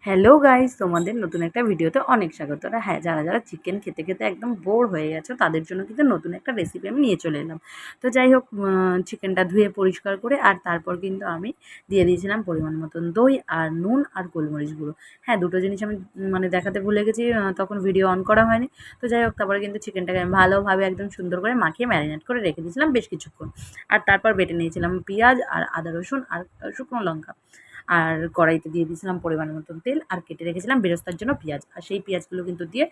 Hello guys, তোমাদের নতুন একটা ভিডিওতে অনেক স্বাগত। আর হ্যাঁ, যারা যারা চিকেন খেতে খেতে একদম বোর হয়ে গেছো তাদের জন্য কিন্তু নতুন একটা রেসিপি আমি নিয়ে চলে এলাম। তো যাই হোক, চিকেনটা ধুয়ে পরিষ্কার করে আর তারপর কিন্তু আমি দিয়ে দিয়েছিলাম পরিমাণ মতন দই আর নুন আর গোলমরিচ গুঁড়ো। হ্যাঁ, দুটো জিনিস আমি মানে দেখাতে ভুলে গেছি, তখন ভিডিও অন করা হয়নি। তো যাই হোক, তারপরে কিন্তু চিকেনটাকে আমি ভালোভাবে একদম সুন্দর করে মাখিয়ে ম্যারিনেট করে রেখে দিয়েছিলাম বেশ কিছুক্ষণ। আর তারপর বেটে নিয়েছিলাম পেঁয়াজ আর আদা রসুন আর শুকনো লঙ্কা। আর কড়াইতে দিয়ে দিয়েছিলাম পরিমাণ মতন তেল আর কেটে রেখেছিলাম বেরেস্তার জন্য পেঁয়াজ। আর সেই পেঁয়াজগুলো কিন্তু দিয়ে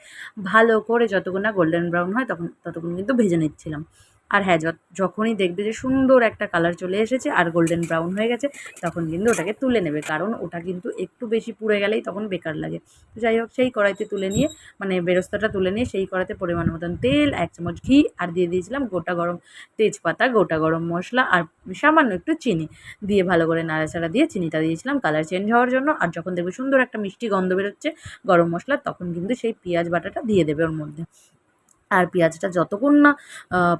ভালো করে যতক্ষণ না গোল্ডেন ব্রাউন হয় ততক্ষণ কিন্তু ভেজে নিচ্ছিলাম। আর হ্যাঁ, যখনই দেখবে যে সুন্দর একটা কালার চলে এসেছে আর গোল্ডেন ব্রাউন হয়ে গেছে, তখন কিন্তু ওটাকে তুলে নেবে, কারণ ওটা কিন্তু একটু বেশি পুড়ে গেলেই তখন বেকার লাগে। তো যাই হোক, সেই কড়াইতে তুলে নিয়ে মানে বেরেস্তাটা তুলে নিয়ে সেই কড়াইতে পরিমাণ মতন তেল, 1 চামচ ঘি আর দিয়ে দিয়েছিলাম গোটা গরম তেজপাতা, গোটা গরম মশলা আর সামান্য একটু চিনি দিয়ে ভালো করে নাড়াচাড়া দিয়ে চিনিটা দিয়েছিলাম কালার চেঞ্জ হওয়ার জন্য। আর যখন দেখবে সুন্দর একটা মিষ্টি গন্ধ বেরোচ্ছে গরম মশলার, তখন কিন্তু সেই পেঁয়াজ বাটাটা দিয়ে দেবে ওর মধ্যে। আর পেঁয়াজটা যতক্ষণ না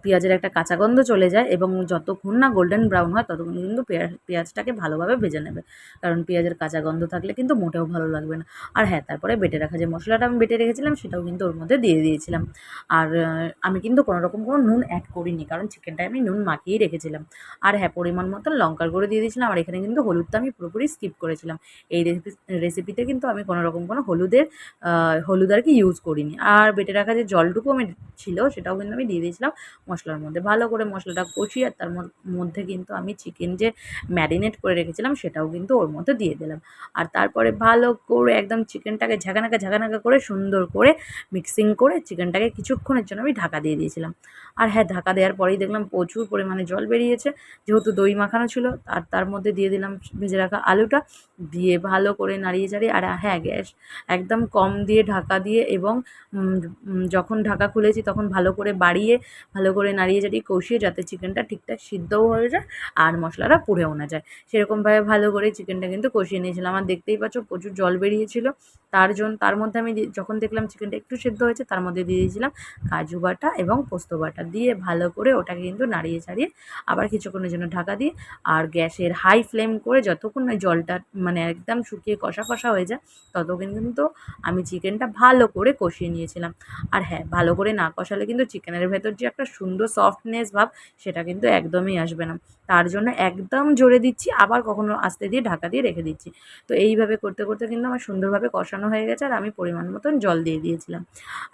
পেঁয়াজের একটা কাঁচা গন্ধ চলে যায় এবং যতক্ষণ না গোল্ডেন ব্রাউন হয় ততক্ষণ কিন্তু পেঁয়াজটাকে ভালোভাবে ভেজে নেবে, কারণ পেঁয়াজের কাঁচা গন্ধ থাকলে কিন্তু মোটেও ভালো লাগবে না। আর হ্যাঁ, তারপরে বেটে রাখা যে মশলাটা আমি বেটে রেখেছিলাম সেটাও কিন্তু ওর মধ্যে দিয়ে দিয়েছিলাম। আর আমি কিন্তু কোনোরকম কোনো নুন অ্যাড করিনি, কারণ চিকেনটায় আমি নুন মাখিয়েই রেখেছিলাম। আর হ্যাঁ, পরিমাণ মতন লঙ্কার গুঁড়ো দিয়ে দিয়েছিলাম। আর এখানে কিন্তু হলুদটা আমি পুরোপুরি স্কিপ করেছিলাম। এই রেসিপিতে কিন্তু আমি কোনোরকম কোনো হলুদ আর কি ইউজ করিনি। আর বেটে রাখা যে জলটুকু আমি ছিল সেটাও কিন্তু আমি দিয়ে দিয়েছিলাম মশলার মধ্যে। ভালো করে মশলাটা কষিয়ে আর তার মধ্যে কিন্তু আমি চিকেন যে ম্যারিনেট করে রেখেছিলাম সেটাও কিন্তু ওর মধ্যে দিয়ে দিলাম। আর তারপরে ভালো করে একদম চিকেনটাকে ঝাঁকানাকা করে সুন্দর করে মিক্সিং করে চিকেনটাকে কিছুক্ষণের জন্য আমি ঢাকা দিয়ে দিয়েছিলাম। আর হ্যাঁ, ঢাকা দেওয়ার পরেই দেখলাম প্রচুর পরিমাণে জল বেরিয়েছে, যেহেতু দই মাখানো ছিল। আর তার মধ্যে দিয়ে দিলাম ভেজে রাখা আলুটা, দিয়ে ভালো করে নাড়িয়ে চাড়িয়ে আর হ্যাঁ, গ্যাস একদম কম দিয়ে ঢাকা দিয়ে এবং যখন ঢাকা খুলেছি তখন ভালো করে বাড়িয়ে ভালো করে নাড়িয়ে চাড়িয়ে কষিয়ে, যাতে চিকেনটা ঠিকঠাক সিদ্ধও হয়ে যায় আর মশলাটা পুড়েও না যায়, সেরকমভাবে ভালো করে চিকেনটা কিন্তু কষিয়ে নিয়েছিলাম। আর দেখতেই পাচ্ছ প্রচুর জল বেরিয়েছিল। তার মধ্যে আমি যখন দেখলাম চিকেনটা একটু সেদ্ধ হয়েছে, তার মধ্যে দিয়ে দিয়েছিলাম কাজু বাটা এবং পোস্ত বাটা দিয়ে ভালো করে ওটাকে কিন্তু নাড়িয়ে চাড়িয়ে আবার কিছুক্ষণের জন্য ঢাকা দিয়ে আর গ্যাসের হাই ফ্লেম করে যতক্ষণ না জলটা মানে একদম শুকিয়ে কষা কষা হয়ে যায় ততক্ষণ কিন্তু আমি চিকেনটা ভালো করে কষিয়ে নিয়েছিলাম। আর হ্যাঁ, ভালো করে না কষালে কিন্তু চিকেনের ভেতর যে একটা সুন্দর সফটনেস ভাব সেটা কিন্তু একদমই আসবে না। তার জন্য একদম জোরে দিচ্ছি, আবার কখনো আস্তে দিয়ে ঢাকা দিয়ে রেখে দিচ্ছি। তো এইভাবে করতে করতে কিন্তু আমার সুন্দরভাবে কষানো হয়ে গেছে আর আমি পরিমাণ মতন জল দিয়ে দিয়েছিলাম।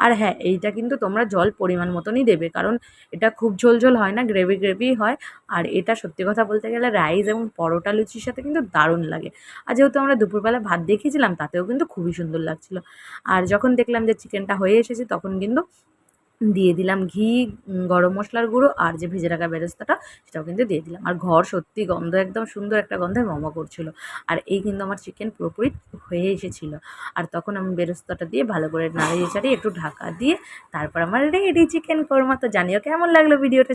আর হ্যাঁ, এইটা কিন্তু তোমরা জল পরিমাণ মতনই দেবে, কারণ এটা খুব ঝোল হয় না, গ্রেভি হয়। আর এটা সত্যি কথা বলতে গেলে রাইস এবং পরোটা লুচির সাথে কিন্তু দারুণ লাগে। আর যেহেতু আমরা দুপুরবেলা ভাত দেখিয়েছিলাম তাতেও কিন্তু খুবই সুন্দর লাগছিল। আর যখন দেখলাম যে চিকেনটা হয়ে এসেছে তখন কিন্তু দিয়ে দিলাম ঘি, গরম মশলার গুঁড়ো আর যে ভেজে রাখা বেরেস্তাটা সেটাও কিন্তু দিয়ে দিলাম। আর ঘর সত্যি গন্ধ একদম সুন্দর একটা গন্ধে করছিল। আর এই কিন্তু আমার চিকেন পুরোপুরি হয়ে এসেছিল। আর তখন আমি বেরেস্তাটা দিয়ে ভালো করে নাড়িয়ে চাড়িয়ে একটু ঢাকা দিয়ে তারপর আমার রেডি চিকেন কোর্মা। তো জানিও কেমন লাগলো ভিডিওটা।